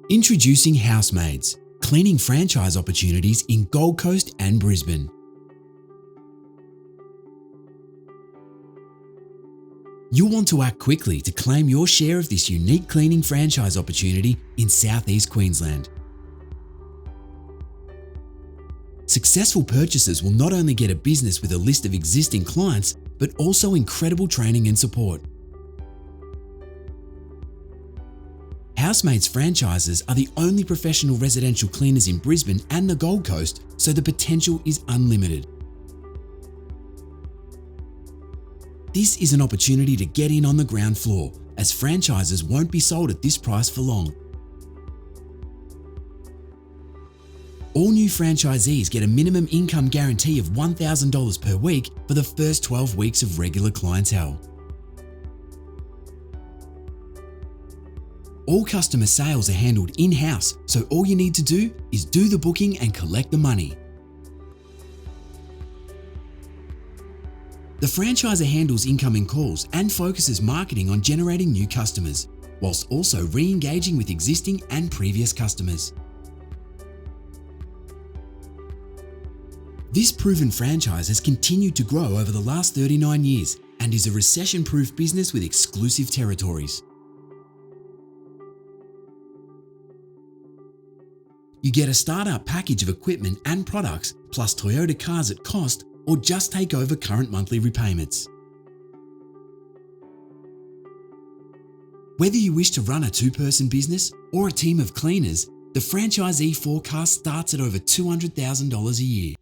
Introducing Housemaids, cleaning franchise opportunities in Gold Coast and Brisbane. You'll want to act quickly to claim your share of this unique cleaning franchise opportunity in Southeast Queensland. Successful purchasers will not only get a business with a list of existing clients, but also incredible training and support. Housemaids franchises are the only professional residential cleaners in Brisbane and the Gold Coast, so the potential is unlimited. This is an opportunity to get in on the ground floor, as franchises won't be sold at this price for long. All new franchisees get a minimum income guarantee of $1,000 per week for the first 12 weeks of regular clientele. All customer sales are handled in-house, so all you need to do is do the booking and collect the money. The franchisor handles incoming calls and focuses marketing on generating new customers, whilst also re-engaging with existing and previous customers. This proven franchise has continued to grow over the last 39 years and is a recession-proof business with exclusive territories. You get a startup package of equipment and products, plus Toyota cars at cost, or just take over current monthly repayments. Whether you wish to run a two-person business or a team of cleaners, the franchisee forecast starts at over $200,000 a year.